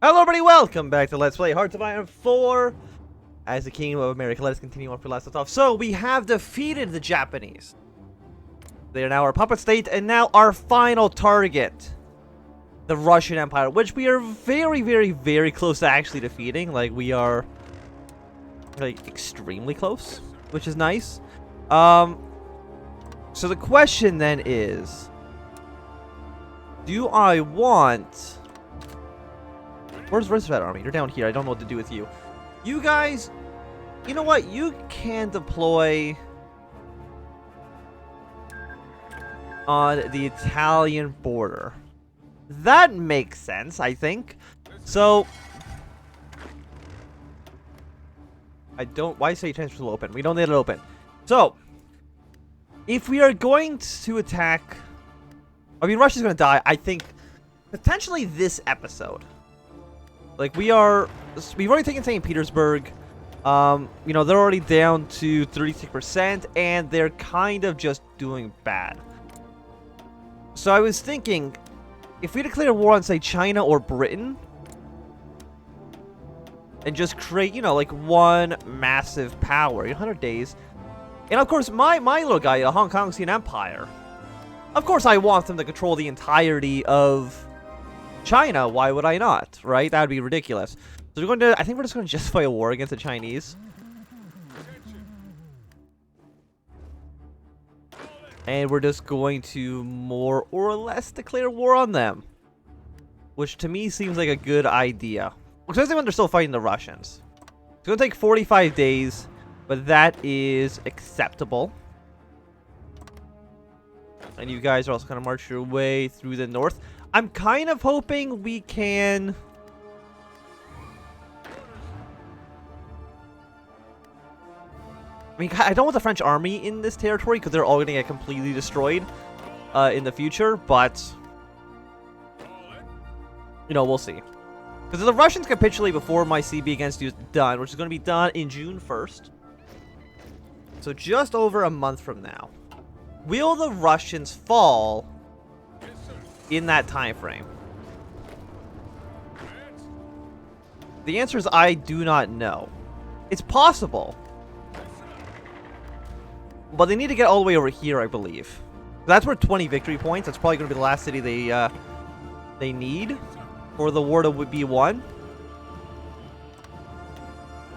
Hello everybody, welcome back to Let's Play Hearts of Iron 4 as the Kingdom of America. Let us continue on for last left off. So, we have defeated the Japanese. They are now our puppet state, and now our final target, the Russian Empire, which we are very close to actually defeating. Like, we are, like, extremely close, which is nice. So the question then is, do I want... Where's that army? You're down here. I don't know what to do with you. You guys, you know what? You can deploy on the Italian border. That makes sense, I think. So, why say transfer to open? We don't need it open. So, if we are going to attack, I mean, Russia's going to die, I think, potentially this episode. Like, we've already taken St. Petersburg. You know, they're already down to 36%, and they're kind of just doing bad. So I was thinking, if we declare war on, say, China or Britain, and just create, you know, like, one massive power, 100 days. And, of course, my little guy, the Hong Kong Empire, of course I want them to control the entirety of China. Why would I not, right? That would be ridiculous. So we're going to, I think we're just going to justify a war against the Chinese. And we're just going to more or less declare war on them. Which to me seems like a good idea. Especially when they're still fighting the Russians. It's going to take 45 days, but that is acceptable. And you guys are also going to march your way through the north. I'm kind of hoping we can... I mean, I don't want the French army in this territory because they're all going to get completely destroyed in the future, but... You know, we'll see. Because if the Russians capitulate before my CB against you is done, which is going to be done in June 1st. So just over a month from now. Will the Russians fall in that time frame? The answer is I do not know. It's possible, but they need to get all the way over here, I believe. That's worth 20 victory points. That's probably going to be the last city they need for the war to be won.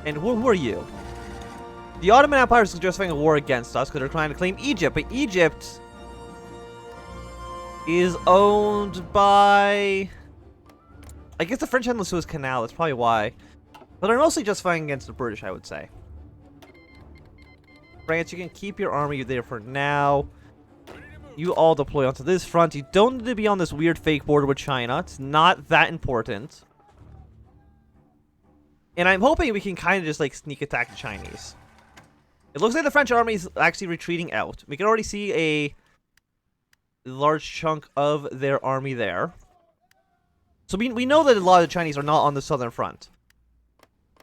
And who are you? The Ottoman Empire is justifying a war against us because they're trying to claim Egypt, but Egypt is owned by, I guess, the French and the Suez Canal. That's probably why. But they're mostly just fighting against the British, I would say. France, you can keep your army there for now. You all deploy onto this front. You don't need to be on this weird fake border with China. It's not that important. And I'm hoping we can kind of just, like, sneak attack the Chinese. It looks like the French army is actually retreating out. We can already see a large chunk of their army there. So we know that a lot of the Chinese are not on the southern front.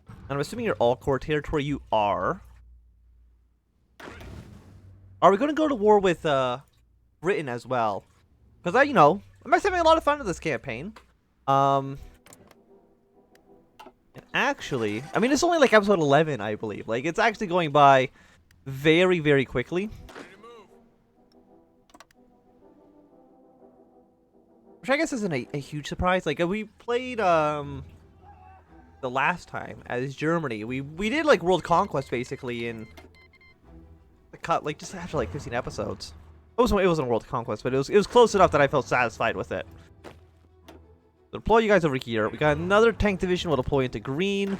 And I'm assuming you're all core territory. You are. Are we going to go to war with Britain as well? Because you know, I'm actually having a lot of fun with this campaign. Actually, I mean, it's only like episode 11, I believe. Like, it's actually going by very quickly. Which I guess isn't a huge surprise. Like, we played the last time as Germany. We did like world conquest basically in the cut, like, just after like 15 episodes. It wasn't world conquest, but it was close enough that I felt satisfied with it. So deploy you guys over here. We got another tank division. We'll deploy into green.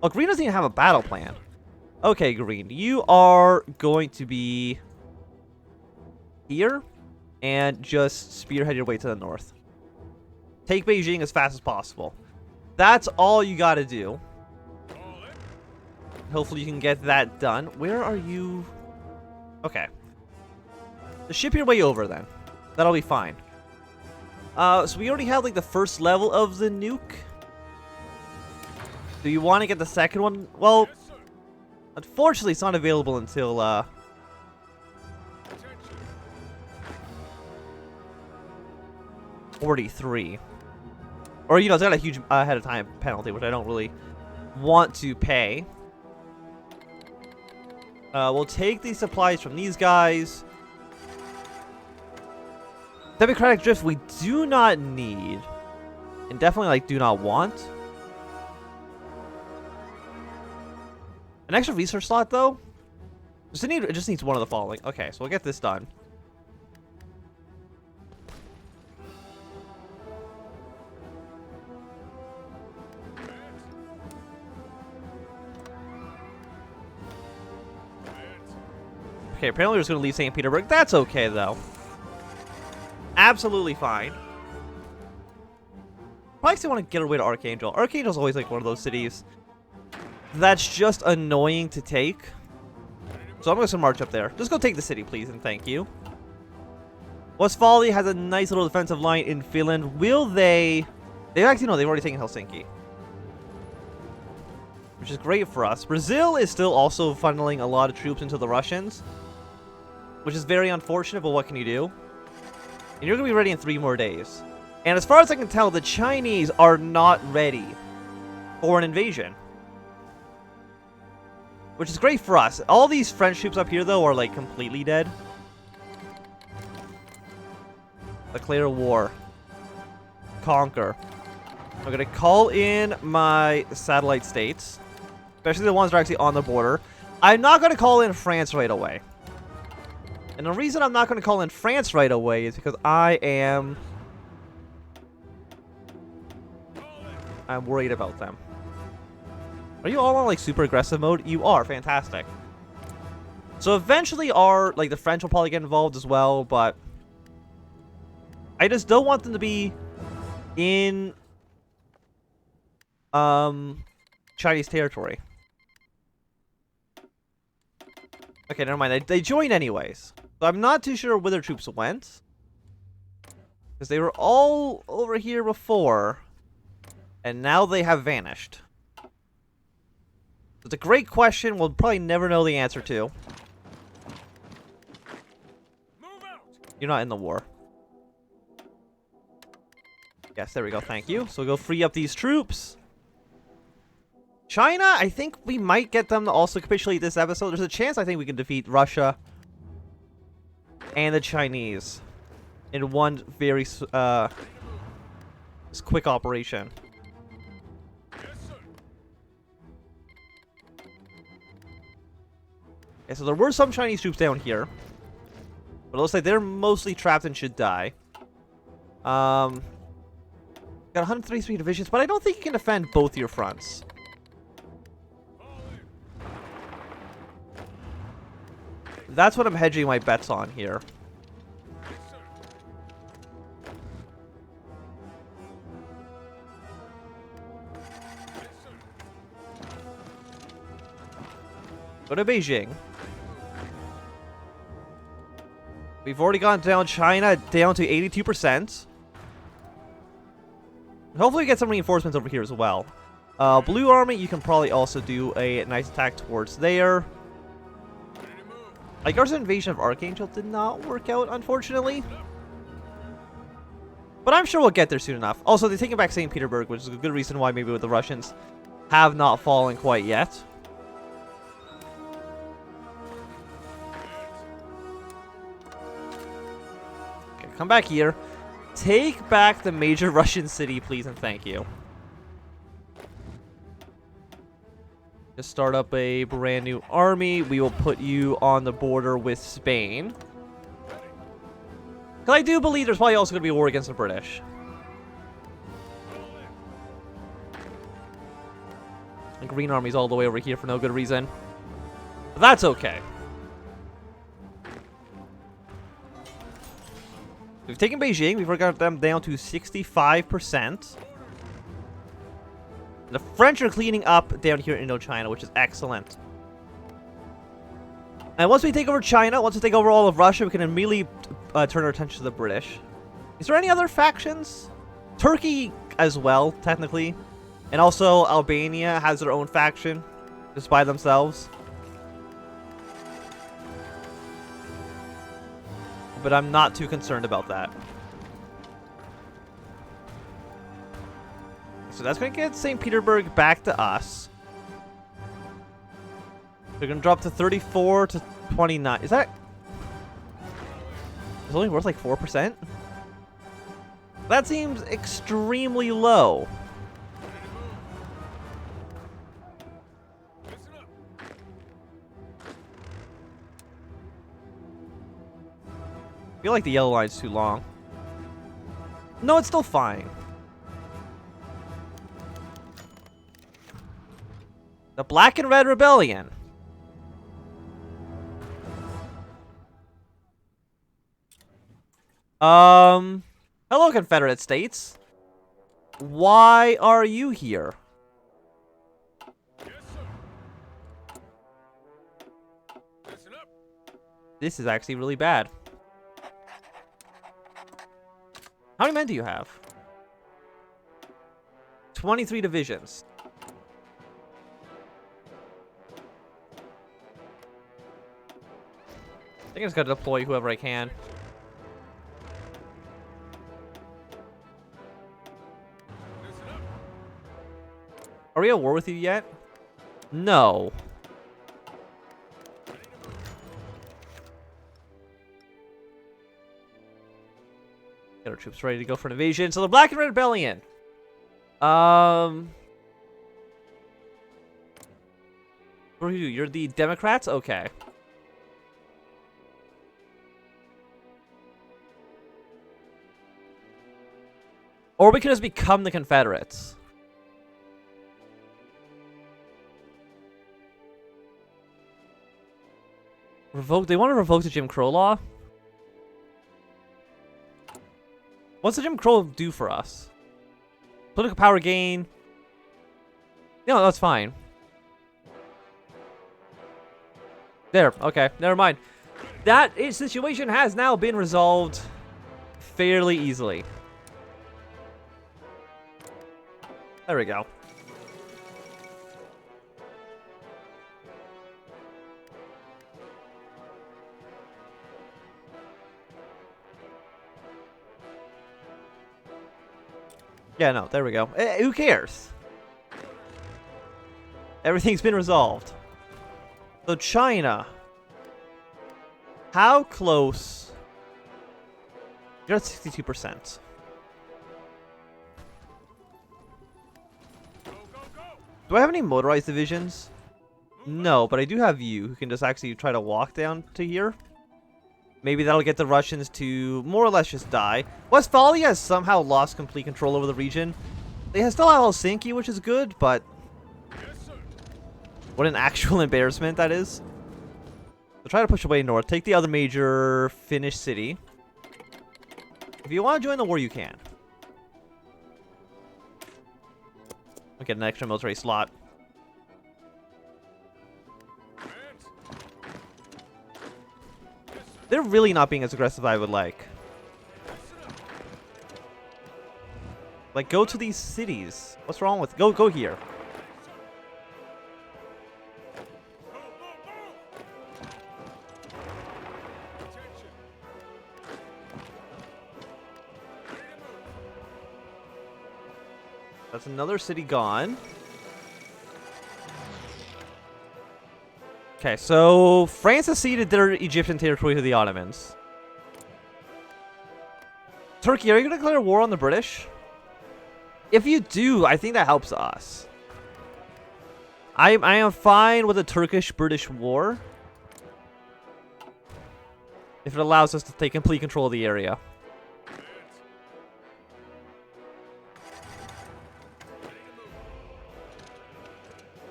Oh, green doesn't even have a battle plan. Okay, green, you are going to be here. And just spearhead your way to the north. Take Beijing as fast as possible. That's all you gotta do. Hopefully you can get that done. Where are you? Okay. Just ship your way over then. That'll be fine. So we already have like the first level of the nuke. Do you want to get the second one? Well, unfortunately it's not available until 43. Or, you know, it's got a huge ahead of time penalty, which I don't really want to pay. We'll take these supplies from these guys. Democratic drift we do not need. And definitely, like, do not want. An extra research slot, though? It just needs one of the following. Okay, so we'll get this done. Okay, apparently we're just going to leave St. Petersburg. That's okay, though. Absolutely fine. Probably still want to get our way to Archangel. Archangel's always, like, one of those cities that's just annoying to take. So I'm going to march up there. Just go take the city, please, and thank you. Westphalia has a nice little defensive line in Finland. Will they... They actually, no, they've already taken Helsinki. Which is great for us. Brazil is still also funneling a lot of troops into the Russians. Which is very unfortunate, but what can you do? And you're going to be ready in 3 more days. And as far as I can tell, the Chinese are not ready for an invasion. Which is great for us. All these French troops up here, though, are, like, completely dead. Declare war. Conquer. I'm going to call in my satellite states. Especially the ones that are actually on the border. I'm not going to call in France right away. And the reason I'm not going to call in France right away is because I'm worried about them. Are you all on, like, super aggressive mode? You are. Fantastic. So eventually the French will probably get involved as well, but I just don't want them to be in Chinese territory. Okay, never mind. They joined anyways. So I'm not too sure where their troops went. Because they were all over here before. And now they have vanished. It's a great question we'll probably never know the answer to. You're not in the war. Yes, there we go. Thank you. So we'll go free up these troops. China, I think we might get them to also capitulate this episode. There's a chance I think we can defeat Russia and the Chinese in one very quick operation. Okay, so there were some Chinese troops down here. But it looks like they're mostly trapped and should die. Got 133 divisions, but I don't think you can defend both your fronts. That's what I'm hedging my bets on here. Go to Beijing. We've already gone down China down to 82%. Hopefully we get some reinforcements over here as well. Blue Army, you can probably also do a nice attack towards there. Like, our invasion of Archangel did not work out, unfortunately. But I'm sure we'll get there soon enough. Also, they're taking back St. Petersburg, which is a good reason why maybe the Russians have not fallen quite yet. Okay, come back here. Take back the major Russian city, please, and thank you. Just start up a brand new army. We will put you on the border with Spain. Because I do believe there's probably also going to be a war against the British. The Green Army's all the way over here for no good reason. But that's okay. We've taken Beijing. We've got them down to 65%. The French are cleaning up down here in Indochina, which is excellent. And once we take over China, once we take over all of Russia, we can immediately turn our attention to the British. Is there any other factions? Turkey as well, technically. And also Albania has their own faction, just by themselves. But I'm not too concerned about that. So that's going to get St. Petersburg back to us. They're going to drop to 34 to 29. Is that... It's only worth like 4%? That seems extremely low. I feel like the yellow line's too long. No, it's still fine. The Black and Red Rebellion. Hello, Confederate States. Why are you here? Yes, sir. Listen up. This is actually really bad. How many men do you have? 23 divisions. I think I just gotta deploy whoever I can. Listen up. Are we at war with you yet? No. Get our troops ready to go for an invasion. So the Black and Red Rebellion. What are you? You're the Democrats? Okay. Or we can just become the Confederates. Revoke. They want to revoke the Jim Crow law? What's the Jim Crow do for us? Political power gain. No, that's fine. There. Okay. Never mind. That situation has now been resolved fairly easily. There we go. Yeah, no, there we go. Who cares? Everything's been resolved. So China. How close? You're at 62%. Do I have any motorized divisions? No, but I do have you, who can just actually try to walk down to here. Maybe that'll get the Russians to more or less just die. Westphalia has somehow lost complete control over the region. They still have Helsinki, which is good, but... What an actual embarrassment that is. So try to push away north. Take the other major Finnish city. If you want to join the war, you can. I'll get an extra military slot. They're really not being as aggressive as I would like. Like, go to these cities. What's wrong with... Go here. That's another city gone. Okay, so France has ceded their Egyptian territory to the Ottomans. Turkey, are you going to declare war on the British? If you do, I think that helps us. I am fine with a Turkish-British war. If it allows us to take complete control of the area.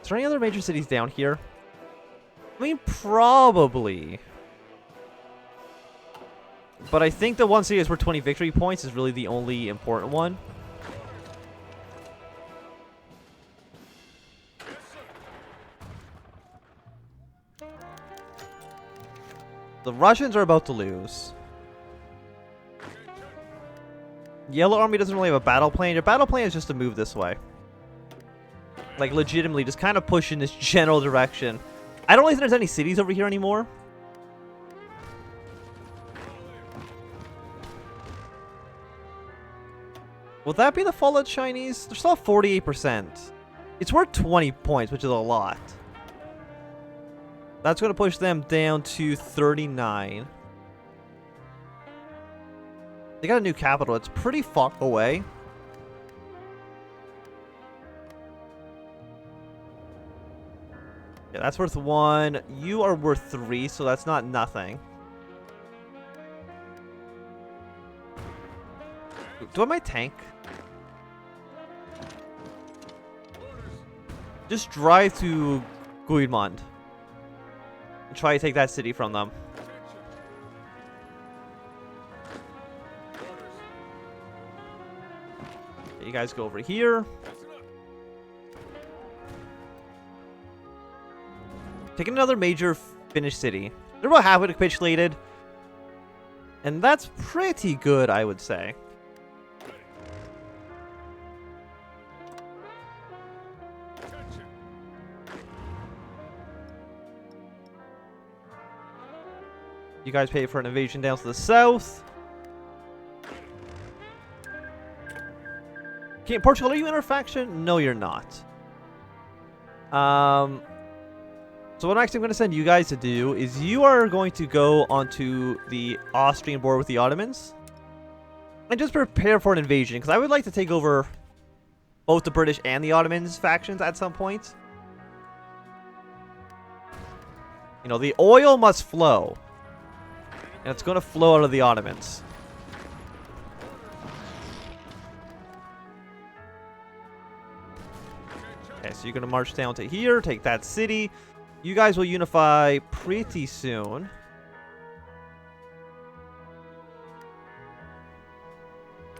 Is there any other major cities down here? I mean, probably. But I think the one city that's worth 20 victory points is really the only important one. The Russians are about to lose. Yellow Army doesn't really have a battle plan. Your battle plan is just to move this way. Like, legitimately, just kind of push in this general direction. I don't really think there's any cities over here anymore. Will that be the fall of Chinese? They're still at 48%. It's worth 20 points, which is a lot. That's going to push them down to 39. They got a new capital. It's pretty far away. Yeah, that's worth 1. You are worth 3, so that's not nothing. Do I have my tank? Just drive to Guilmond and try to take that city from them. Okay, you guys go over here. Take another major Finnish city. They're about halfway capitulated. And that's pretty good, I would say. You guys pay for an invasion down to the south. Okay, Portugal, are you in our faction? No, you're not. So what actually I'm going to send you guys to do is you are going to go onto the Austrian border with the Ottomans. And just prepare for an invasion, because I would like to take over both the British and the Ottomans factions at some point. You know, the oil must flow. And it's going to flow out of the Ottomans. Okay, so you're going to march down to here, take that city. You guys will unify pretty soon.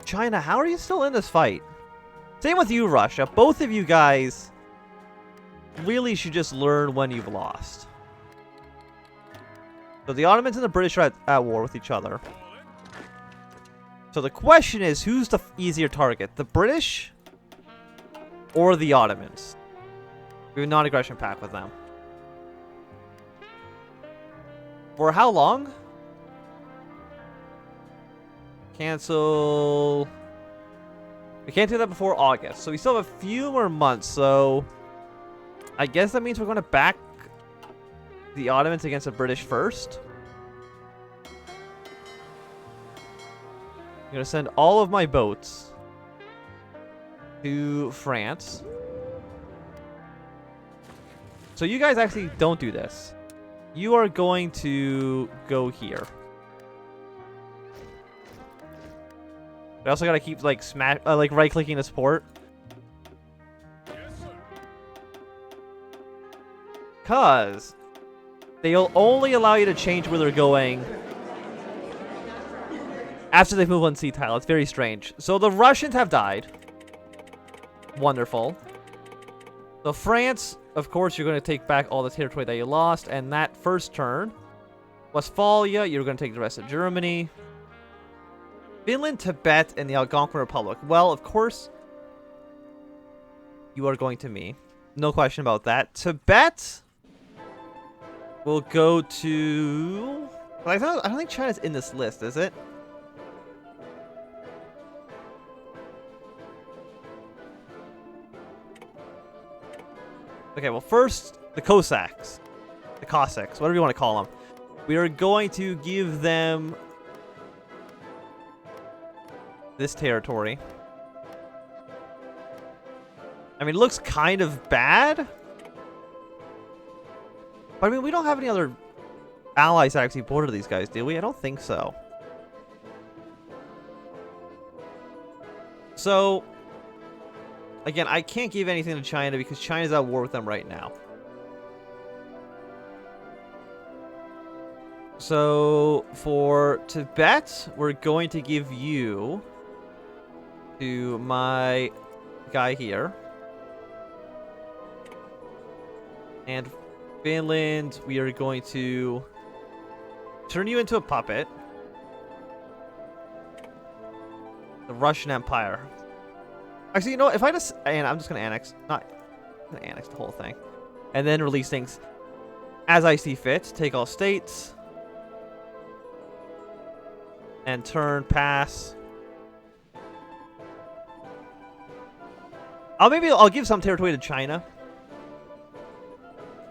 China, how are you still in this fight? Same with you, Russia. Both of you guys really should just learn when you've lost. So the Ottomans and the British are at war with each other. So the question is, who's the easier target? The British or the Ottomans? We have a non-aggression pact with them. For how long? Cancel. We can't do that before August. So we still have a few more months. So I guess that means we're going to back the Ottomans against the British first. I'm going to send all of my boats to France. So you guys actually don't do this. You are going to go here. I also gotta keep like right-clicking the support. Yes, sir. Cause they'll only allow you to change where they're going after they move on sea tile. It's very strange. So the Russians have died. Wonderful. So France, of course, you're going to take back all the territory that you lost. And that first turn, Westphalia, you're going to take the rest of Germany. Finland, Tibet, and the Algonquin Republic. Well, of course, you are going to me. No question about that. Tibet will go to... I don't think China's in this list, is it? Okay, well, first, the Cossacks. The Cossacks, whatever you want to call them. We are going to give them this territory. I mean, it looks kind of bad. But I mean, we don't have any other allies that actually border these guys, do we? I don't think so. So, again, I can't give anything to China because China's at war with them right now. So, for Tibet, we're going to give you to my guy here. And Finland, we are going to turn you into a puppet. The Russian Empire. Actually, you know what? If I just... And I'm just going to annex... Not... I'm going to annex the whole thing. And then release things as I see fit. Take all states. And turn, pass. I'll give some territory to China.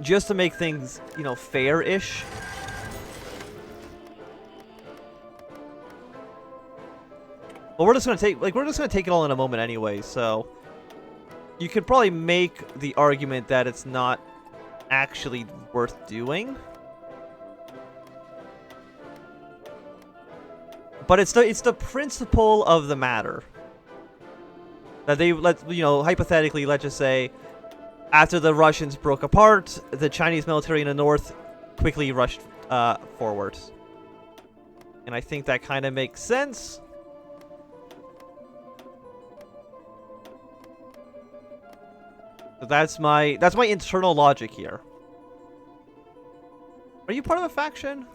Just to make things, you know, fair-ish. But we're just gonna take it all in a moment anyway, so you could probably make the argument that it's not actually worth doing. But it's the principle of the matter. That hypothetically, let's just say, after the Russians broke apart, the Chinese military in the north quickly rushed forwards. And I think that kind of makes sense. So that's my internal logic here. Are you part of a faction?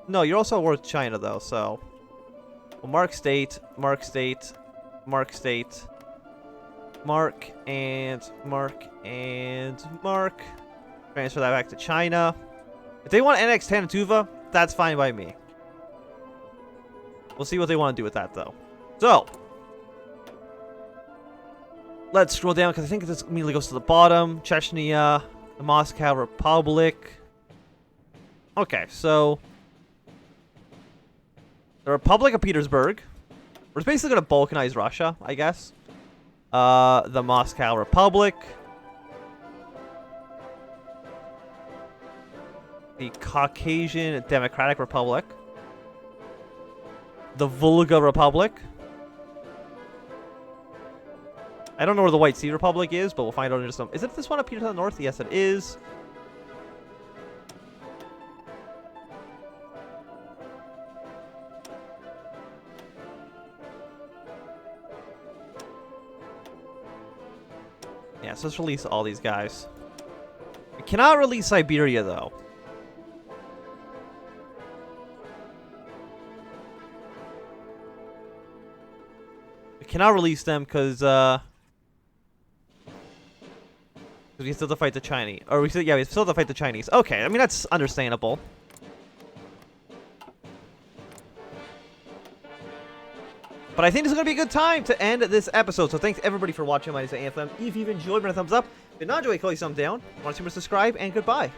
No, you're also at war with China though, so. Well, mark state, mark state, mark state, mark and mark and mark. Transfer that back to China. If they want to annex Tanatuva, that's fine by me. We'll see what they want to do with that though. So. Let's scroll down because I think this immediately goes to the bottom. Chechnya, the Moscow Republic. Okay, so the Republic of Petersburg. We're basically going to balkanize Russia, I guess. The Moscow Republic. The Caucasian Democratic Republic. The Volga Republic. I don't know where the White Sea Republic is, but we'll find out in just a moment. Is it this one up here to the north? Yes, it is. Yeah, so let's release all these guys. We cannot release Siberia, though. We cannot release them because, we still have to fight the Chinese. Or we still have to fight the Chinese. Okay, I mean, that's understandable. But I think this is going to be a good time to end this episode. So thanks everybody for watching. My name is Anthem. If you've enjoyed, give it a thumbs up. If you not enjoy, call you thumbs down. Want to see more, subscribe, and goodbye.